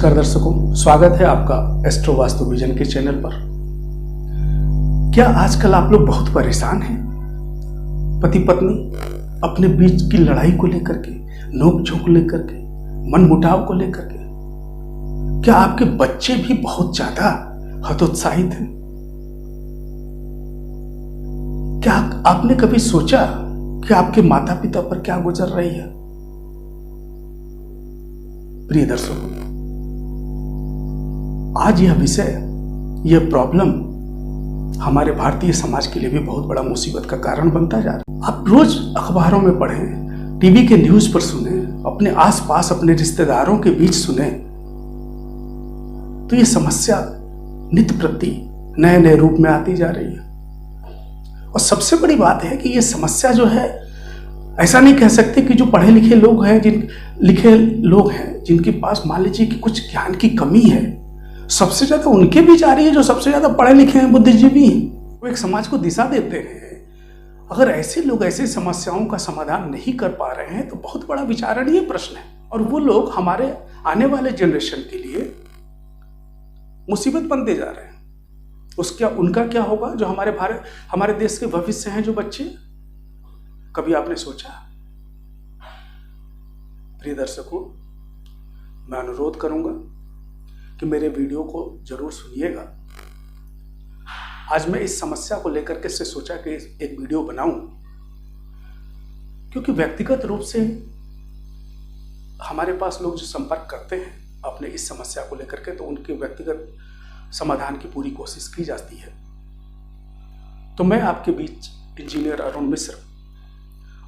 नमस्कार दर्शकों, स्वागत है आपका एस्ट्रो वास्तु विजन के चैनल पर। क्या आजकल आप लोग बहुत परेशान हैं? पति पत्नी अपने बीच की लड़ाई को लेकर के, नोक झोंक लेकर के, मन मुटाव को लेकर के। क्या आपके बच्चे भी बहुत ज्यादा हतोत्साहित हैं? क्या आपने कभी सोचा कि आपके माता पिता पर क्या गुजर रही है? प्रिय दर्शकों, आज यह विषय, यह प्रॉब्लम हमारे भारतीय समाज के लिए भी बहुत बड़ा मुसीबत का कारण बनता जा रहा है। आप रोज अखबारों में पढ़ें, टीवी के न्यूज पर सुने, अपने आसपास अपने रिश्तेदारों के बीच सुने, तो ये समस्या नित्य प्रति नए नए रूप में आती जा रही है। और सबसे बड़ी बात है कि ये समस्या जो है, ऐसा नहीं कह सकते कि जो पढ़े लिखे लोग हैं, जिनके पास मान लीजिए कि कुछ ज्ञान की कमी है, सबसे ज्यादा उनके बीच आ रही है जो सबसे ज्यादा पढ़े लिखे हैं, बुद्धिजीवी हैं। वो एक समाज को दिशा देते हैं। अगर ऐसे लोग ऐसे समस्याओं का समाधान नहीं कर पा रहे हैं तो बहुत बड़ा विचारणीय प्रश्न है। और वो लोग हमारे आने वाले जनरेशन के लिए मुसीबत बनते जा रहे हैं। उनका क्या होगा? जो हमारे देश के भविष्य हैं, जो बच्चे। कभी आपने सोचा? प्रिय दर्शकों, मैं अनुरोध करूंगा कि मेरे वीडियो को जरूर सुनिएगा। आज मैं इस समस्या को लेकर के से सोचा कि एक वीडियो बनाऊं, क्योंकि व्यक्तिगत रूप से हमारे पास लोग जो संपर्क करते हैं अपने इस समस्या को लेकर के, तो उनके व्यक्तिगत समाधान की पूरी कोशिश की जाती है। तो मैं आपके बीच इंजीनियर अरुण मिश्र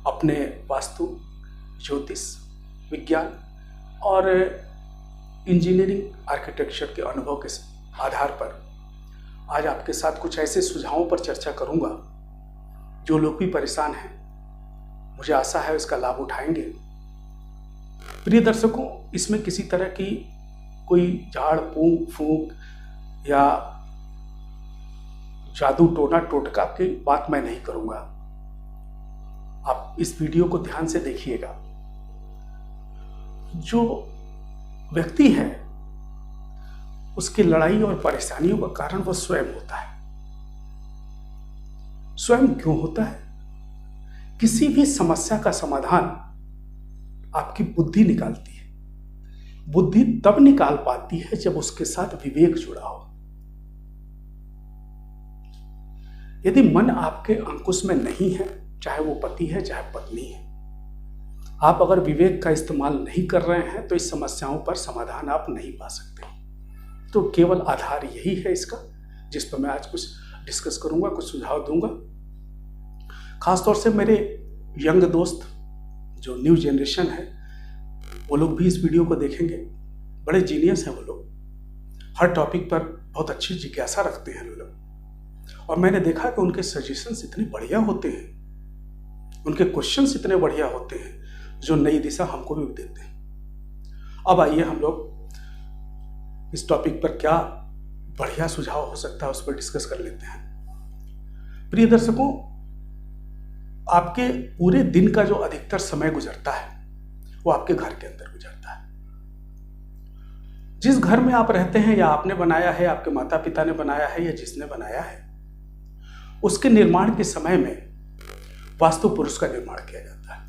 अपने वास्तु, ज्योतिष, विज्ञान और इंजीनियरिंग आर्किटेक्चर के अनुभव के आधार पर आज आपके साथ कुछ ऐसे सुझावों पर चर्चा करूंगा जो लोग भी परेशान हैं, मुझे आशा है इसका लाभ उठाएंगे। प्रिय दर्शकों, इसमें किसी तरह की कोई झाड़ फूंक या जादू टोना टोटका की बात मैं नहीं करूंगा। आप इस वीडियो को ध्यान से देखिएगा। जो व्यक्ति है उसकी लड़ाई और परेशानियों का कारण वो स्वयं होता है। स्वयं क्यों होता है? किसी भी समस्या का समाधान आपकी बुद्धि निकालती है। बुद्धि तब निकाल पाती है जब उसके साथ विवेक जुड़ा हो। यदि मन आपके अंकुश में नहीं है, चाहे वो पति है चाहे पत्नी है, आप अगर विवेक का इस्तेमाल नहीं कर रहे हैं तो इस समस्याओं पर समाधान आप नहीं पा सकते। तो केवल आधार यही है इसका, जिस पर मैं आज कुछ डिस्कस करूंगा, कुछ सुझाव दूंगा। खासतौर से मेरे यंग दोस्त जो न्यू जनरेशन है, वो लोग भी इस वीडियो को देखेंगे। बड़े जीनियस हैं वो लोग, हर टॉपिक पर बहुत अच्छी जिज्ञासा रखते हैं वो लोग। और मैंने देखा कि उनके सजेशंस इतने बढ़िया होते हैं, उनके क्वेश्चंस इतने बढ़िया होते हैं जो नई दिशा हमको भी देते हैं। अब आइए हम लोग इस टॉपिक पर क्या बढ़िया सुझाव हो सकता है उस पर डिस्कस कर लेते हैं। प्रिय दर्शकों, आपके पूरे दिन का जो अधिकतर समय गुजरता है वो आपके घर के अंदर गुजरता है। जिस घर में आप रहते हैं, या आपने बनाया है, आपके माता पिता ने बनाया है, या जिसने बनाया है, उसके निर्माण के समय में वास्तु पुरुष का निर्माण किया जाता है।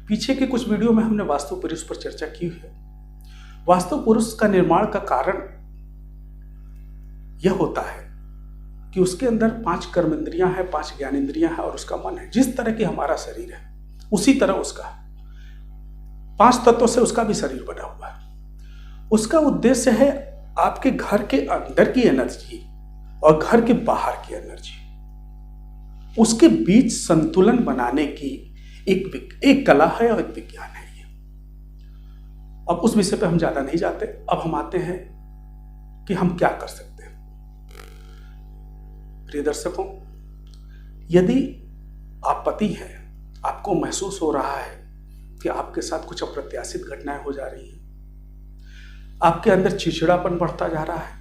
पीछे के कुछ वीडियो में हमने वास्तु पुरुष पर चर्चा की है। वास्तु पुरुष का निर्माण का कारण यह होता है कि उसके अंदर 5 कर्मेंद्रियां हैं, 5 ज्ञानेंद्रियां हैं और उसका मन है। जिस तरह की हमारा शरीर है उसी तरह उसका 5 तत्वों से उसका भी शरीर बना हुआ है। उसका उद्देश्य है आपके घर के अंदर की एनर्जी और घर के बाहर की एनर्जी, उसके बीच संतुलन बनाने की एक कला है और एक विज्ञान है ये। अब उस विषय पे हम ज्यादा नहीं जाते। अब हम आते हैं कि हम क्या कर सकते हैं। प्रिय दर्शकों, यदि आप पति हैं, आपको महसूस हो रहा है कि आपके साथ कुछ अप्रत्याशित घटनाएं हो जा रही हैं, आपके अंदर चिड़चिड़ापन बढ़ता जा रहा है,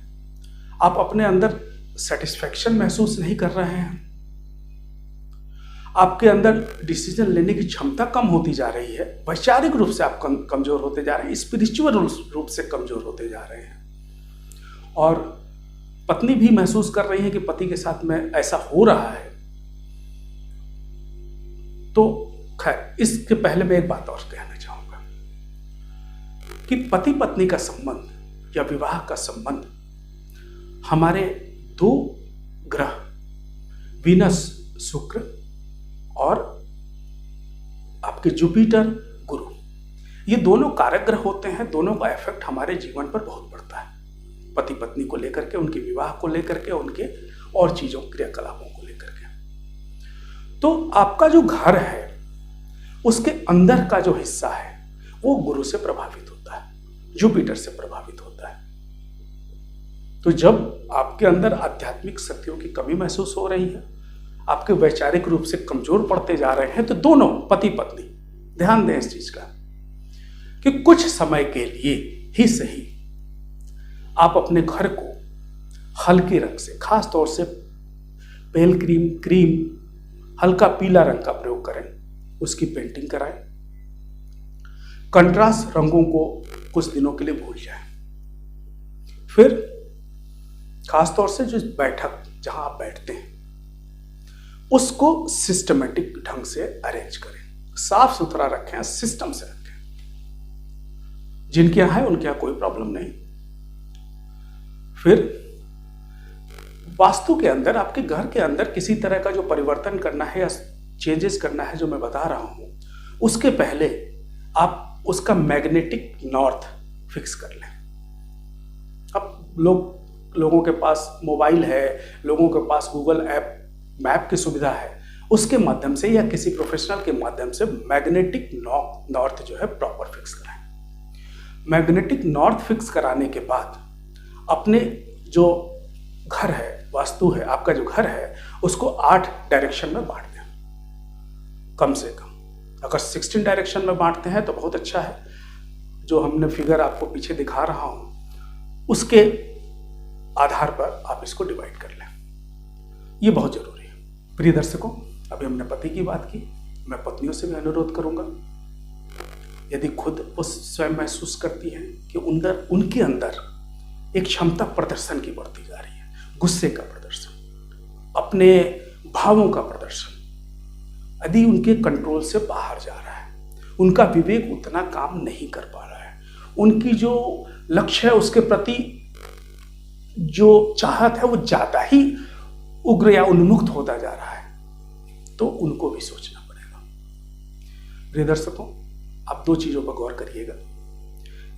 आप अपने अंदर सेटिस्फैक्शन महसूस नहीं कर रहे हैं, आपके अंदर डिसीजन लेने की क्षमता कम होती जा रही है, वैचारिक रूप से आप कमजोर होते जा रहे हैं, स्पिरिचुअल रूप से कमजोर होते जा रहे हैं। और पत्नी भी महसूस कर रही है कि पति के साथ में ऐसा हो रहा है। तो खैर, इसके पहले मैं एक बात और कहना चाहूंगा कि पति पत्नी का संबंध या विवाह का संबंध हमारे दो ग्रह वीनस शुक्र और आपके जुपिटर गुरु, ये दोनों कारक ग्रह होते हैं। दोनों का इफेक्ट हमारे जीवन पर बहुत पड़ता है, पति पत्नी को लेकर के, उनके विवाह को लेकर के, उनके और चीजों क्रियाकलापों को लेकर के। तो आपका जो घर है उसके अंदर का जो हिस्सा है वो गुरु से प्रभावित होता है, जुपिटर से प्रभावित होता है। तो जब आपके अंदर आध्यात्मिक शक्तियों की कमी महसूस हो रही है, आपके वैचारिक रूप से कमजोर पड़ते जा रहे हैं, तो दोनों पति पत्नी ध्यान दें इस चीज का कि कुछ समय के लिए ही सही आप अपने घर को हल्के रंग से, खास तौर से पेल क्रीम, हल्का पीला रंग का प्रयोग करें, उसकी पेंटिंग कराएं। कंट्रास्ट रंगों को कुछ दिनों के लिए भूल जाएं। फिर खास तौर से जो बैठक जहां आप बैठते हैं उसको सिस्टमेटिक ढंग से अरेंज करें, साफ सुथरा रखें, सिस्टम से रखें। जिनके यहां है उनके यहां कोई प्रॉब्लम नहीं। फिर वास्तु के अंदर, आपके घर के अंदर किसी तरह का जो परिवर्तन करना है या चेंजेस करना है जो मैं बता रहा हूं, उसके पहले आप उसका मैग्नेटिक नॉर्थ फिक्स कर लें। अब लोगों के पास मोबाइल है, लोगों के पास गूगल मैप की सुविधा है, उसके माध्यम से या किसी प्रोफेशनल के माध्यम से मैग्नेटिक नॉर्थ जो है प्रॉपर फिक्स कराएं। मैग्नेटिक नॉर्थ फिक्स कराने के बाद अपने जो घर है, वास्तु है, आपका जो घर है, उसको 8 डायरेक्शन में बांट दें कम से कम। अगर 16 डायरेक्शन में बांटते हैं तो बहुत अच्छा है। जो हमने फिगर आपको पीछे दिखा रहा हूं उसके आधार पर आप इसको डिवाइड कर लें, ये बहुत जरूरी है। प्रिय दर्शकों, अभी हमने पति की बात की, मैं पत्नियों से भी अनुरोध करूंगा, यदि खुद वो स्वयं महसूस करती हैं कि उनके अंदर एक क्षमता प्रदर्शन की बढ़ती जा रही है, गुस्से का प्रदर्शन, अपने भावों का प्रदर्शन, यदि उनके कंट्रोल से बाहर जा रहा है, उनका विवेक उतना काम नहीं कर पा रहा है, उनकी जो लक्ष्य है उसके प्रति जो चाहत है वो ज्यादा ही उग्र या उन्मुक्त होता जा रहा है, तो उनको भी सोचना पड़ेगा। प्रिय दर्शकों, आप 2 चीजों पर गौर करिएगा।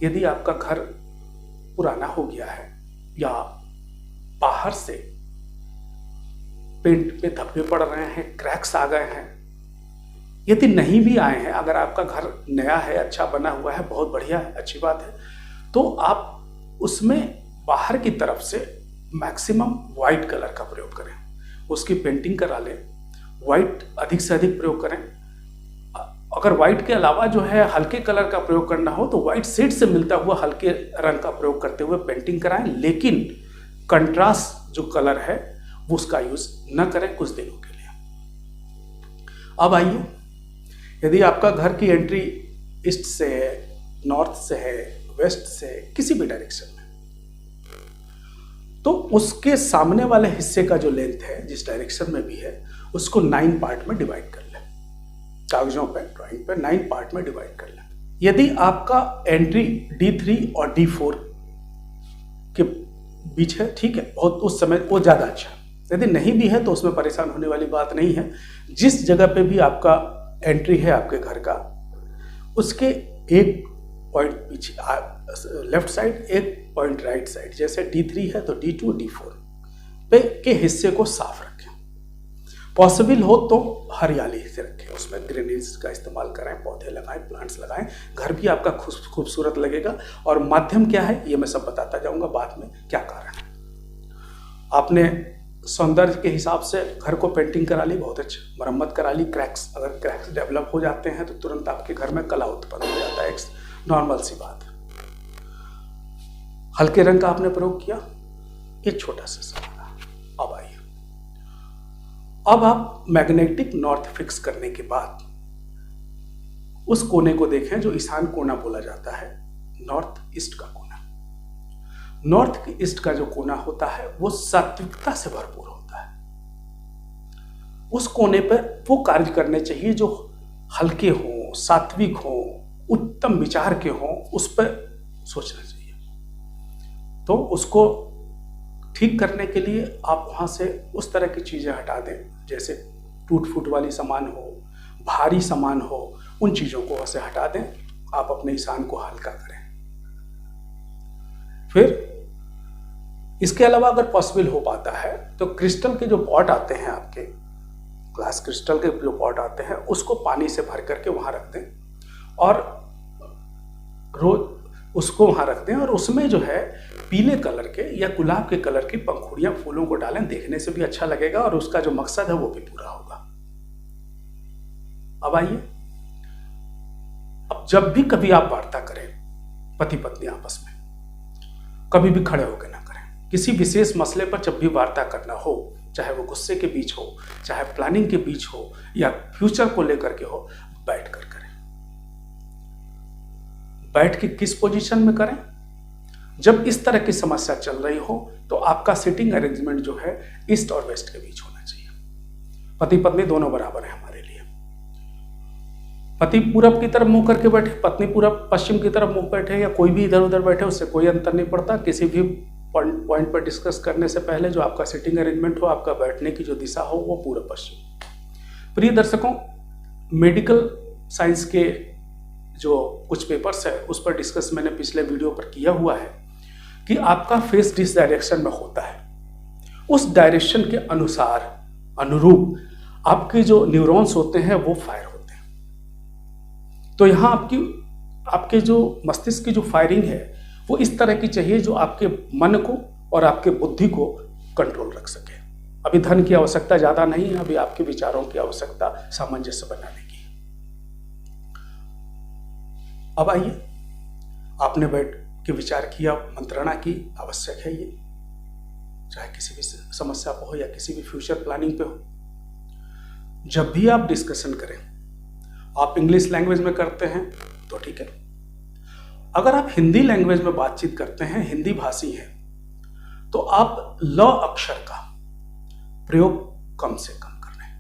यदि आपका घर पुराना हो गया है या बाहर से पेंट पे धब्बे पड़ रहे हैं, क्रैक्स आ गए हैं, यदि नहीं भी आए हैं, अगर आपका घर नया है, अच्छा बना हुआ है, बहुत बढ़िया है, अच्छी बात है, तो आप उसमें बाहर की तरफ से मैक्सिमम वाइट कलर का प्रयोग करें, उसकी पेंटिंग करा लें, वाइट अधिक से अधिक प्रयोग करें। अगर वाइट के अलावा जो है हल्के कलर का प्रयोग करना हो तो वाइट शेड से मिलता हुआ हल्के रंग का प्रयोग करते हुए पेंटिंग कराएं, लेकिन कंट्रास्ट जो कलर है वो उसका यूज न करें कुछ दिनों के लिए। अब आइए, यदि आपका घर की एंट्री ईस्ट से है, नॉर्थ से है, वेस्ट से है, किसी भी डायरेक्शन में, तो उसके सामने वाले हिस्से का जो लेंथ है, जिस डायरेक्शन में भी है, उसको 9 पार्ट में डिवाइड कर लें। कागजों पे, ड्राइंग पे 9 पार्ट में डिवाइड कर लें। यदि आपका एंट्री D3 और D4 के बीच है, ठीक है, बहुत उस समय वो ज्यादा अच्छा है। यदि नहीं भी है तो उसमें परेशान होने वाली बात नहीं है। जिस जगह पे भी आपका एंट्री है आपके घर का, उसके एक पॉइंट पीछे लेफ्ट साइड, एक पॉइंट राइट साइड, जैसे D3 है तो D2 D4 पे के हिस्से को साफ रखें। पॉसिबल हो तो हरियाली से रखें, उसमें ग्रीनरीज का इस्तेमाल करें, पौधे लगाएं, प्लांट्स लगाएं, घर भी आपका खूबसूरत लगेगा। और माध्यम क्या है ये मैं सब बताता जाऊंगा बाद में, क्या कारण है। आपने सौंदर्य के हिसाब से घर को पेंटिंग करा ली, बहुत अच्छा, मरम्मत करा ली, क्रैक्स, अगर क्रैक्स डेवलप हो जाते हैं तो तुरंत आपके घर में कला उत्पन्न हो जाता है, एक नॉर्मल सी बात है। हल्के रंग का आपने प्रयोग किया, ये छोटा सा समाधान। अब आइए, अब आप मैग्नेटिक नॉर्थ फिक्स करने के बाद उस कोने को देखें जो ईशान कोना बोला जाता है, नॉर्थ ईस्ट का कोना। नॉर्थ ईस्ट का जो कोना होता है वो सात्विकता से भरपूर होता है। उस कोने पर वो कार्य करने चाहिए जो हल्के हों, सात्विक हों, उत्तम विचार के हों, उस पर सोचना चाहिए। तो उसको ठीक करने के लिए आप वहाँ से उस तरह की चीज़ें हटा दें, जैसे टूट फूट वाली सामान हो, भारी सामान हो, उन चीज़ों को वहाँ से हटा दें। आप अपने ईशान को हल्का करें। फिर इसके अलावा अगर पॉसिबल हो पाता है तो क्रिस्टल के जो पॉट आते हैं, आपके ग्लास क्रिस्टल के जो पॉट आते हैं, उसको पानी से भर करके वहाँ रख दें और रोज उसको वहाँ रख दें और उसमें जो है पीले कलर के या गुलाब के कलर की पंखुड़ियाँ फूलों को डालें। देखने से भी अच्छा लगेगा और उसका जो मकसद है वो भी पूरा होगा। अब आइए, अब जब भी कभी आप वार्ता करें पति पत्नी आपस में, कभी भी खड़े होकर ना करें। किसी विशेष मसले पर जब भी वार्ता करना हो, चाहे वो गुस्से के बीच हो, चाहे प्लानिंग के बीच हो या फ्यूचर को लेकर के हो, बैठ कर करें। बैठ के किस पोजीशन में करें? जब इस तरह की समस्या चल रही हो तो आपका सिटिंग अरेंजमेंट जो है ईस्ट और वेस्ट के बीच होना चाहिए। पति पत्नी दोनों बराबर है हमारे लिए। पति पूरब की तरफ मुंह करके बैठे, पत्नी पूरब पश्चिम की तरफ मुंह बैठे या कोई भी इधर उधर बैठे, उससे कोई अंतर नहीं पड़ता। किसी भी पॉइंट पर डिस्कस करने से पहले जो आपका सिटिंग अरेंजमेंट हो, आपका बैठने की जो दिशा हो, वो पूरब पश्चिम। प्रिय दर्शकों, मेडिकल साइंस के जो कुछ पेपर्स है उस पर डिस्कस मैंने पिछले वीडियो पर किया हुआ है कि आपका फेस जिस डायरेक्शन में होता है उस डायरेक्शन के अनुसार अनुरूप आपके जो न्यूरॉन्स होते हैं वो फायर होते हैं। तो यहाँ आपके जो मस्तिष्क की जो फायरिंग है वो इस तरह की चाहिए जो आपके मन को और आपके बुद्धि को कंट्रोल रख सके। अभी धन की आवश्यकता ज़्यादा नहीं है, अभी आपके विचारों की आवश्यकता सामंजस्य बनाने की। अब आइए, आपने बैठ के विचार किया, मंत्रणा की, आवश्यक है ये, चाहे किसी भी समस्या पे हो या किसी भी फ्यूचर प्लानिंग पे हो। जब भी आप डिस्कशन करें, आप इंग्लिश लैंग्वेज में करते हैं तो ठीक है। अगर आप हिंदी लैंग्वेज में बातचीत करते हैं, हिंदी भाषी हैं, तो आप ल अक्षर का प्रयोग कम से कम कर रहे हैं।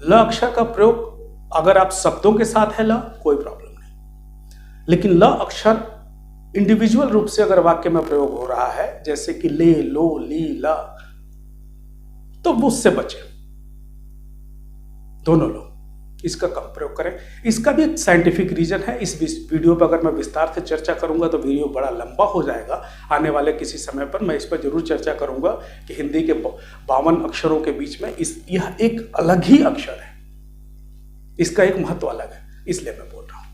ल अक्षर का प्रयोग अगर आप शब्दों के साथ है ल, कोई प्रॉब्लम नहीं, लेकिन ल अक्षर इंडिविजुअल रूप से अगर वाक्य में प्रयोग हो रहा है, जैसे कि ले, लो, ली, ला, तो वो उससे बचे। दोनों लोग इसका कम प्रयोग करें। इसका भी एक साइंटिफिक रीजन है। इस वीडियो पर अगर मैं विस्तार से चर्चा करूंगा तो वीडियो बड़ा लंबा हो जाएगा। आने वाले किसी समय पर मैं इस पर जरूर चर्चा करूंगा कि हिंदी के 52 अक्षरों के बीच में यह एक अलग ही अक्षर है, इसका एक महत्व अलग है, इसलिए मैं बोल रहा हूं।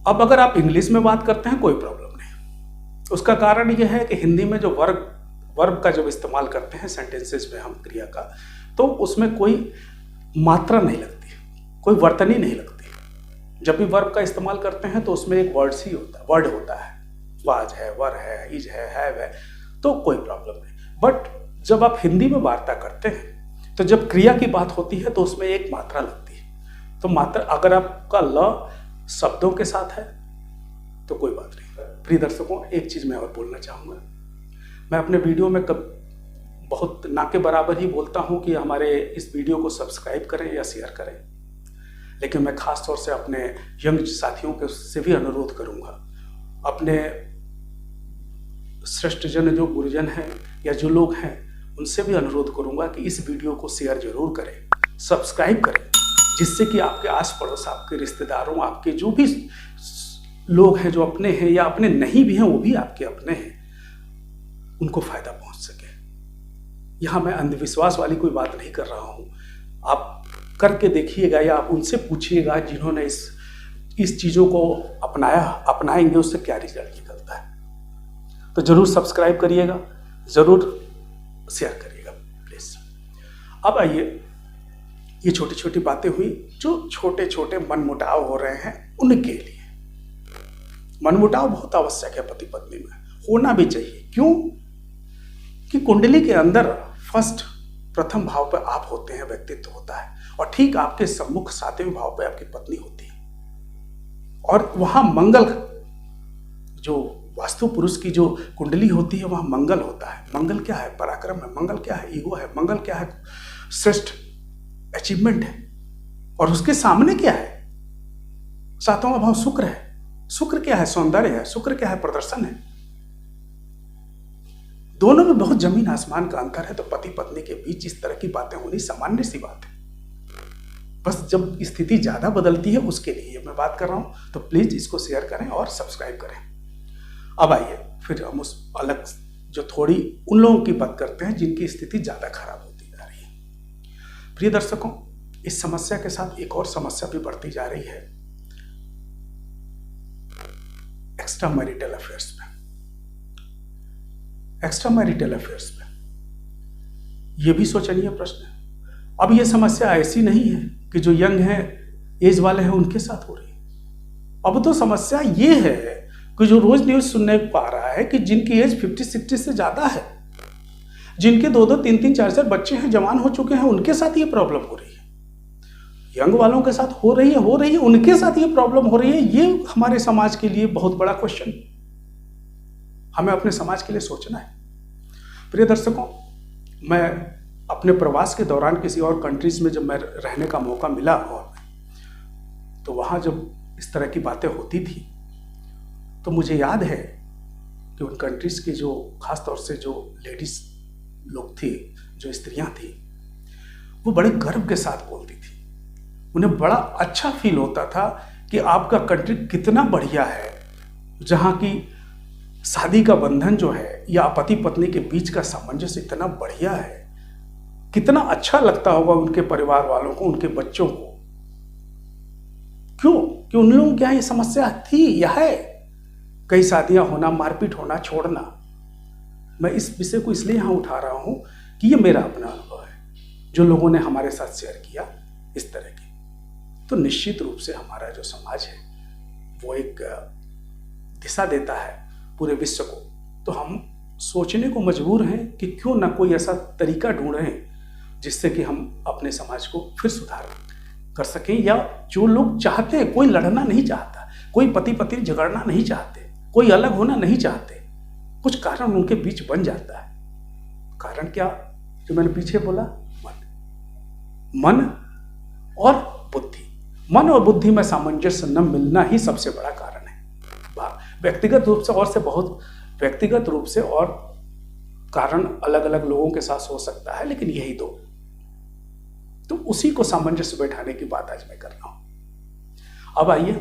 अब अगर आप इंग्लिश में बात करते हैं, कोई प्रॉब्लम नहीं। उसका कारण यह है कि हिंदी में जो वर्ब का जब इस्तेमाल करते हैं सेंटेंसेस में हम क्रिया का, तो उसमें कोई मात्रा नहीं लगती, कोई वर्तनी नहीं लगती। जब भी वर्ब का इस्तेमाल करते हैं तो उसमें एक वर्ड होता है, वाज है, वर है, इज है, हैव है, तो कोई प्रॉब्लम नहीं। बट जब आप हिंदी में वार्ता करते हैं तो जब क्रिया की बात होती है तो उसमें एक मात्रा लगती है। तो मात्रा अगर आपका ल शब्दों के साथ है तो कोई बात नहीं। प्रिय दर्शकों, एक चीज मैं और बोलना चाहूंगा। मैं अपने वीडियो में बहुत ना के बराबर ही बोलता हूं कि हमारे इस वीडियो को सब्सक्राइब करें या शेयर करें, लेकिन मैं खास तौर से अपने यंग साथियों के से भी अनुरोध करूंगा, अपने श्रेष्ठ जन जो गुरुजन हैं या जो लोग हैं उनसे भी अनुरोध करूंगा कि इस वीडियो को शेयर जरूर करें, सब्सक्राइब करें, जिससे कि आपके आस पड़ोस, आपके रिश्तेदारों, आपके जो भी लोग हैं जो अपने हैं या अपने नहीं भी हैं वो भी आपके अपने हैं, उनको फायदा पहुंच सके। यहाँ मैं अंधविश्वास वाली कोई बात नहीं कर रहा हूँ। आप करके देखिएगा या आप उनसे पूछिएगा जिन्होंने इस चीज़ों को अपनाएंगे उससे क्या रिजल्ट निकलता है। तो जरूर सब्सक्राइब करिएगा, जरूर शेयर करिएगा प्लीज। अब आइए, ये छोटी छोटी बातें हुई जो छोटे छोटे मनमुटाव हो रहे हैं उनके लिए। मनमुटाव बहुत आवश्यक है पति पत्नी में, होना भी चाहिए। क्यों कि कुंडली के अंदर फर्स्ट प्रथम भाव पर आप होते हैं, व्यक्तित्व होता है, और ठीक आपके सम्मुख 7वें भाव पर आपकी पत्नी होती है। और वहां मंगल, जो वास्तु पुरुष की जो कुंडली होती है, वहां मंगल होता है। मंगल क्या है? पराक्रम है। मंगल क्या है? ईगो है। मंगल क्या है? श्रेष्ठ अचीवमेंट है। और उसके सामने क्या है? 7वां भाव शुक्र है। शुक्र क्या है? सौंदर्य है। शुक्र क्या है? प्रदर्शन है। दोनों में बहुत जमीन आसमान का अंतर है। तो पति पत्नी के बीच इस तरह की बातें होनी सामान्य सी बात है। बस जब स्थिति ज्यादा बदलती है उसके लिए मैं बात कर रहा हूं। तो प्लीज इसको शेयर करें और सब्सक्राइब करें। अब आइए फिर हम उस अलग जो थोड़ी उन लोगों की बात करते हैं जिनकी स्थिति ज्यादा खराब होती जा रही है। प्रिय दर्शकों, इस समस्या के साथ एक और समस्या भी बढ़ती जा रही है, एक्स्ट्रा मैरिटल अफेयर्स में। एक्स्ट्रा मैरिटल अफेयर्स में यह भी सोचनीय प्रश्न है। अब यह समस्या ऐसी नहीं है कि जो यंग है, एज वाले हैं, उनके साथ हो रही है। अब तो समस्या यह है कि जो रोज न्यूज सुनने पा रहा है कि जिनकी एज 50-60 से ज्यादा है, जिनके 2-2, 3-3, 4-4 बच्चे हैं, जवान हो चुके हैं, उनके साथ ये प्रॉब्लम हो रही है। यंग वालों के साथ हो रही है, उनके साथ ये प्रॉब्लम हो रही है। ये हमारे समाज के लिए बहुत बड़ा क्वेश्चन, हमें अपने समाज के लिए सोचना है। प्रिय दर्शकों, मैं अपने प्रवास के दौरान किसी और कंट्रीज में जब मैं रहने का मौका मिला, और तो वहां जब इस तरह की बातें होती थी तो मुझे याद है कि उन कंट्रीज की जो खास तौर से जो लेडीज लोग थी, जो स्त्रियां थी, वो बड़े गर्व के साथ बोलती थी। उन्हें बड़ा अच्छा फील होता था कि आपका कंट्री कितना बढ़िया है, जहां की शादी का बंधन जो है या पति पत्नी के बीच का सामंजस्य इतना बढ़िया है। कितना अच्छा लगता होगा उनके परिवार वालों को, उनके बच्चों को। क्यों? कि उन लोगों के यहाँ ये समस्या थी या है, कई शादियां होना, मारपीट होना, छोड़ना। मैं इस विषय को इसलिए यहाँ उठा रहा हूं कि ये मेरा अपना अनुभव है, जो लोगों ने हमारे साथ शेयर किया इस तरह की। तो निश्चित रूप से हमारा जो समाज है वो एक दिशा देता है पूरे विश्व को। तो हम सोचने को मजबूर हैं कि क्यों ना कोई ऐसा तरीका ढूंढें जिससे कि हम अपने समाज को फिर सुधार कर सकें। या जो लोग चाहते हैं, कोई लड़ना नहीं चाहता, कोई पति पत्नी झगड़ना नहीं चाहते, कोई अलग होना नहीं चाहते, कुछ कारण उनके बीच बन जाता है। कारण क्या? जो मैंने पीछे बोला, मन और बुद्धि। मन और बुद्धि में सामंजस्य न मिलना ही सबसे बड़ा कारण है। व्यक्तिगत रूप से और कारण अलग अलग लोगों के साथ हो सकता है, लेकिन यही दो, तो उसी को सामंजस्य बैठाने की बात आज मैं कर रहा हूं। अब आइए,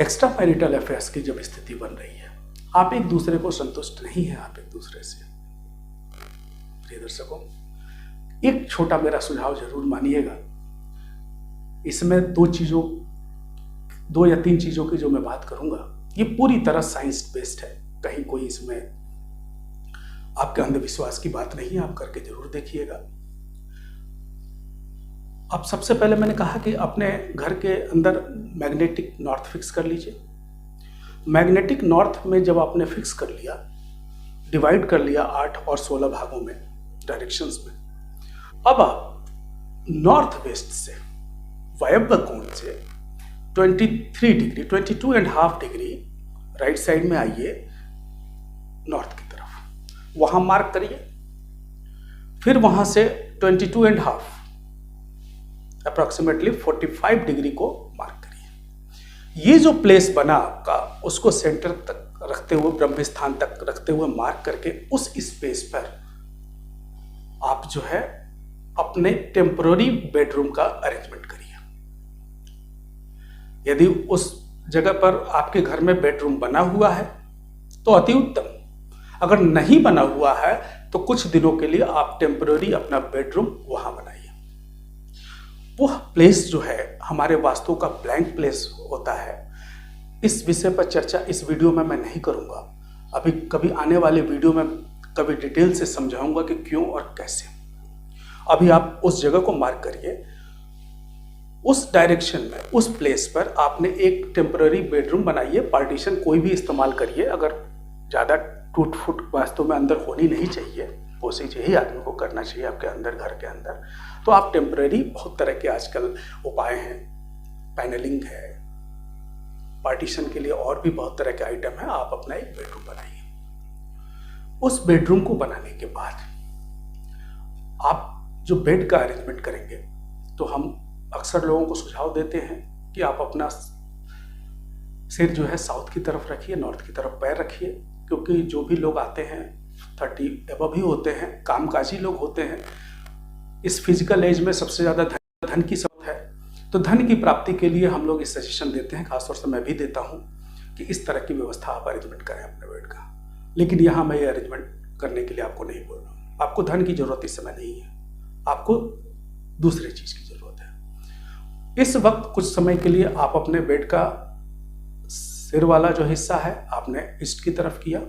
एक्स्ट्रा मैरिटल अफेयर्स की जब स्थिति बन रही है, आप एक दूसरे को संतुष्ट नहीं है, आप एक दूसरे से। प्रिय दर्शकों, एक छोटा मेरा सुझाव जरूर मानिएगा। इसमें 2 या 3 चीजों की जो मैं बात करूंगा, ये पूरी तरह साइंस बेस्ड है। कहीं कोई इसमें आपके अंधविश्वास की बात नहीं है, आप करके जरूर देखिएगा। अब सबसे पहले मैंने कहा कि अपने घर के अंदर मैग्नेटिक नॉर्थ फिक्स कर लीजिए। मैग्नेटिक नॉर्थ में जब आपने फिक्स कर लिया, डिवाइड कर लिया 8 और 16 भागों में, डायरेक्शंस में, अब आप नॉर्थ वेस्ट से, वायव्य कोण से 23 डिग्री, 22.5 डिग्री राइट साइड में आइए, नॉर्थ की तरफ, वहां मार्क करिए। फिर वहां से 22.5 अप्रोक्सीमेटली 45 डिग्री को मार्क करिए। ये जो प्लेस बना आपका, उसको सेंटर तक रखते हुए, ब्रह्म स्थान तक रखते हुए मार्क करके, उस स्पेस पर आप जो है अपने टेम्पररी बेडरूम का अरेंजमेंट करिए। यदि उस जगह पर आपके घर में बेडरूम बना हुआ है तो अति उत्तम। अगर नहीं बना हुआ है तो कुछ दिनों के लिए आप टेम्पररी अपना बेडरूम वहां बनाइए। वो प्लेस जो है हमारे वास्तु का ब्लैंक प्लेस होता है। इस विषय पर चर्चा इस वीडियो में मैं नहीं करूंगा। अभी कभी आने वाले वीडियो में कभी डिटेल से समझाऊंगा कि क्यों और कैसे। अभी आप उस जगह को मार्क करिए। उस डायरेक्शन में, उस प्लेस पर आपने एक टेम्पररी बेडरूम बनाइए। पार्टीशन कोई भी इस्तेमाल करिए, अगर ज़्यादा टूट फूट वास्तव में अंदर होनी नहीं चाहिए, वो कोशिश यही आदमी को करना चाहिए आपके अंदर, घर के अंदर। तो आप टेम्परेरी, बहुत तरह के आजकल उपाय हैं, पैनलिंग है, पार्टीशन के लिए और भी बहुत तरह के आइटम है। आप अपना एक बेडरूम बनाइए। उस बेडरूम को बनाने के बाद आप जो बेड का अरेंजमेंट करेंगे, तो हम अक्सर लोगों को सुझाव देते हैं कि आप अपना सिर जो है साउथ की तरफ रखिए, नॉर्थ की तरफ पैर रखिए, क्योंकि जो भी लोग आते हैं 30 एबव ही होते हैं, कामकाजी लोग होते हैं। इस फिजिकल एज में सबसे ज़्यादा धन की जरूरत है। तो धन की प्राप्ति के लिए हम लोग इस सजेशन देते हैं, खासतौर से मैं भी देता हूँ, कि इस तरह की व्यवस्था आप अरेंजमेंट करें अपने बेड का। लेकिन यहाँ मैं ये अरेंजमेंट करने के लिए आपको नहीं बोल रहा हूँ। आपको धन की जरूरत इस समय नहीं है, आपको दूसरे चीज की जरूरत है। इस वक्त कुछ समय के लिए आप अपने बेड का सिर वाला जो हिस्सा है आपने ईस्ट की तरफ किया,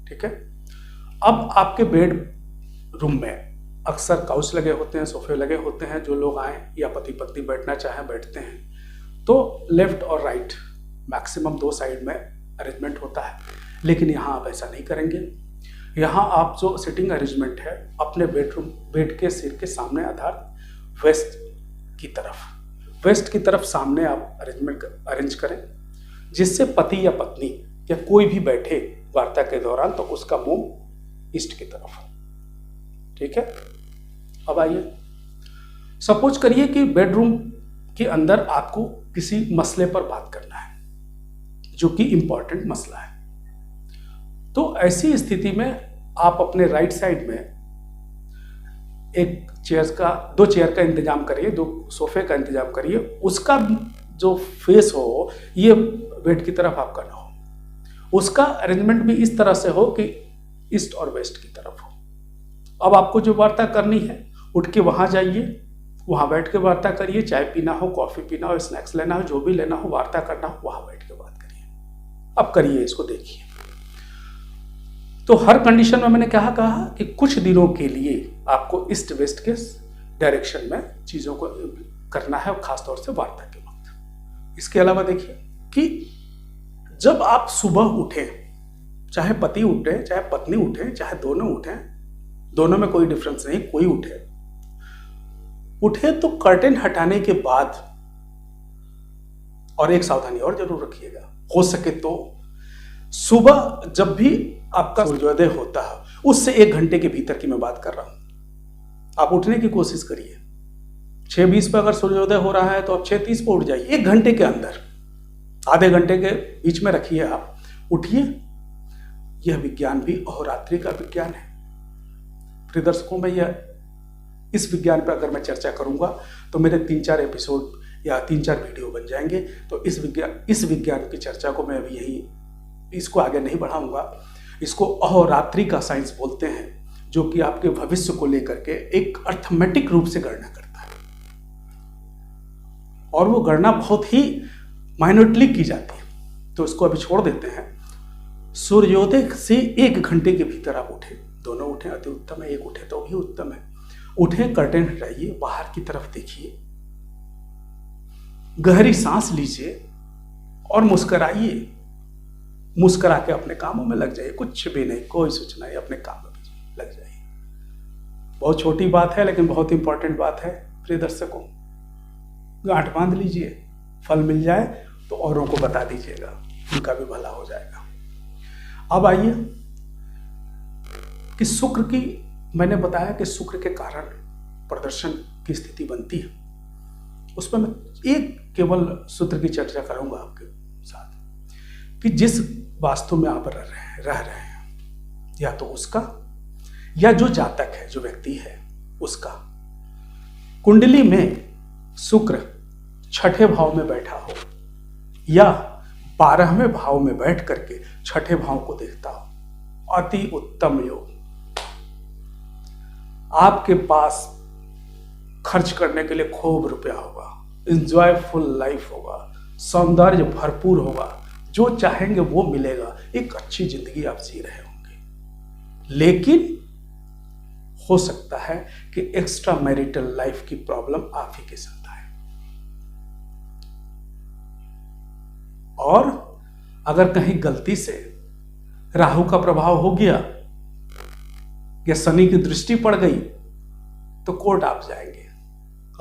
ठीक है। अब आपके बेड रूम में अक्सर काउच लगे होते हैं, सोफे लगे होते हैं। जो लोग आए या पति पत्नी बैठना चाहें बैठते हैं। तो लेफ्ट और राइट मैक्सिमम 2 साइड में अरेंजमेंट होता है, लेकिन यहाँ आप ऐसा नहीं करेंगे। यहाँ आप जो सिटिंग अरेंजमेंट है अपने बेड के सिर के सामने अर्थात वेस्ट की तरफ सामने आप अरेंज करें, जिससे पति या पत्नी या कोई भी बैठे वार्ता के दौरान तो उसका मुंह ईस्ट की तरफ हो, ठीक है। अब आइए, सपोज करिए कि बेडरूम के अंदर आपको किसी मसले पर बात करना है, जो कि इंपॉर्टेंट मसला है। तो ऐसी स्थिति में आप अपने राइट साइड में 2 चेयर का इंतजाम करिए, 2 सोफे का इंतजाम करिए। उसका जो फेस हो ये बेड की तरफ आपका ना हो, उसका अरेंजमेंट भी इस तरह से हो कि ईस्ट और वेस्ट की तरफ हो। अब आपको जो वार्ता करनी है, उठ के वहां जाइए, वहां बैठ के वार्ता करिए। चाय पीना हो, कॉफी पीना हो, स्नैक्स लेना हो, जो भी लेना हो, वार्ता करना हो, वहां बैठ के बात करिए। अब करिए, इसको देखिए। तो हर कंडीशन में मैंने कहा कि कुछ दिनों के लिए आपको ईस्ट वेस्ट के डायरेक्शन में चीजों को करना है, और खासतौर से वार्ता के वक्त। इसके अलावा देखिए कि जब आप सुबह उठे, चाहे पति उठे, चाहे पत्नी उठे, चाहे दोनों उठे, दोनों में कोई डिफरेंस नहीं, कोई उठे तो कर्टेन हटाने के बाद, और एक सावधानी और जरूर रखिएगा, हो सके तो सुबह जब भी आपका सूर्योदय होता है उससे 1 घंटे के भीतर की मैं बात कर रहा हूं। आप उठने की कोशिश करिए। 6:20 पर अगर सूर्योदय हो रहा है तो आप 6:30 पर उठ जाइए। 1 घंटे के अंदर, आधे घंटे के बीच में रखिए, आप उठिए। यह विज्ञान भी अहोरात्रि का विज्ञान है। प्रिय दर्शकों में इस विज्ञान पर अगर मैं चर्चा करूंगा तो मेरे 3-4 एपिसोड या 3-4 वीडियो बन जाएंगे। तो इस विज्ञान की चर्चा को मैं अभी इसको आगे नहीं बढ़ाऊंगा। इसको अहोरात्रि का साइंस बोलते हैं, जो कि आपके भविष्य को लेकर के एक अर्थमेटिक रूप से गणना करता है, और वो गणना बहुत ही माइन्यूटली की जाती है। तो इसको अभी छोड़ देते हैं। सूर्योदय से 1 घंटे के भीतर आप उठे, दोनों उठे अति उत्तम है, एक उठे तो भी उत्तम है। उठे, कर्टेन हटाइए, बाहर की तरफ देखिए, गहरी सांस लीजिए और मुस्कुराइए। मुस्कुरा के अपने कामों में लग जाइए। कुछ भी नहीं, कोई सूचना नहीं, अपने काम में लग जाइए। बहुत छोटी बात है लेकिन बहुत इंपॉर्टेंट बात है प्रिय दर्शकों। गांठ बांध लीजिए, फल मिल जाए तो औरों को बता दीजिएगा, उनका भी भला हो जाएगा। अब आइए कि शुक्र की, मैंने बताया कि शुक्र के कारण प्रदर्शन की स्थिति बनती है। उस पर मैं एक केवल सूत्र की चर्चा करूंगा आपके साथ, कि जिस वास्तु में आप रह रहे हैं, या तो उसका, या जो जातक है, जो व्यक्ति है उसका, कुंडली में शुक्र 6ठे भाव में बैठा हो या 12वें भाव में बैठ करके 6ठे भाव को देखता हो, अति उत्तम योग। आपके पास खर्च करने के लिए खूब रुपया होगा, एंजॉयफुल लाइफ होगा, सौंदर्य भरपूर होगा, जो चाहेंगे वो मिलेगा, एक अच्छी जिंदगी आप जी रहे होंगे। लेकिन हो सकता है कि एक्स्ट्रा मैरिटल लाइफ की प्रॉब्लम आप ही के साथ आए, और अगर कहीं गलती से राहु का प्रभाव हो गया या शनि की दृष्टि पड़ गई तो कोर्ट आप जाएंगे,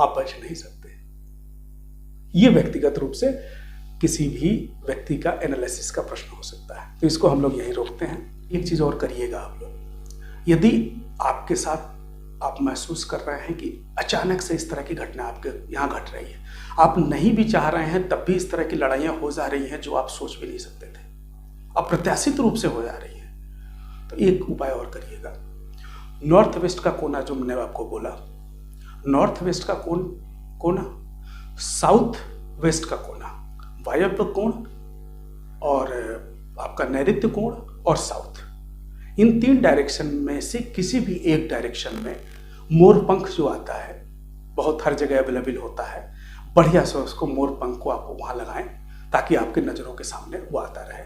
आप बच नहीं सकते। ये व्यक्तिगत रूप से किसी भी व्यक्ति का एनालिसिस का प्रश्न हो सकता है, तो इसको हम लोग यहीं रोकते हैं। एक चीज और करिएगा आप लोग, यदि आपके साथ आप महसूस कर रहे हैं कि अचानक से इस तरह की घटना आपके यहाँ घट रही है, आप नहीं भी चाह रहे हैं तब भी इस तरह की लड़ाइयाँ हो जा रही हैं जो आप सोच भी नहीं सकते थे, अप्रत्याशित रूप से हो जा रही हैं, तो एक उपाय और करिएगा। नॉर्थ वेस्ट का कोना जो मैंने आपको बोला, नॉर्थ वेस्ट का कोना, साउथ वेस्ट का कोना, वायव्य कोण और आपका नैऋत्य कोण और साउथ, इन 3 डायरेक्शन में से किसी भी एक डायरेक्शन में मोर पंख जो आता है, बहुत हर जगह अवेलेबल होता है, बढ़िया से उसको मोर पंख को आप वहाँ लगाएं ताकि आपके नज़रों के सामने वो आता रहे।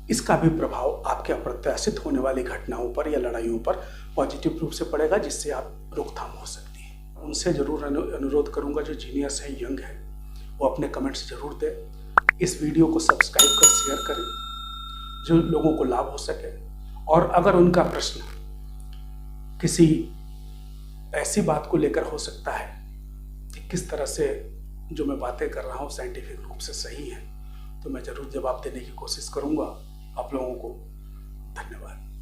इसका भी प्रभाव आपके अप्रत्याशित होने वाली घटनाओं पर या लड़ाइयों पर पॉजिटिव रूप से पड़ेगा, जिससे आप रोकथाम हो सकती है। उनसे ज़रूर अनुरोध करूँगा जो जीनियस है, यंग है, वो अपने कमेंट्स जरूर दें। इस वीडियो को सब्सक्राइब कर शेयर करें जो लोगों को लाभ हो सके। और अगर उनका प्रश्न किसी ऐसी बात को लेकर हो सकता है कि किस तरह से जो मैं बातें कर रहा हूँ साइंटिफिक रूप से सही है, तो मैं ज़रूर जवाब देने की कोशिश करूँगा। आप लोगों को धन्यवाद।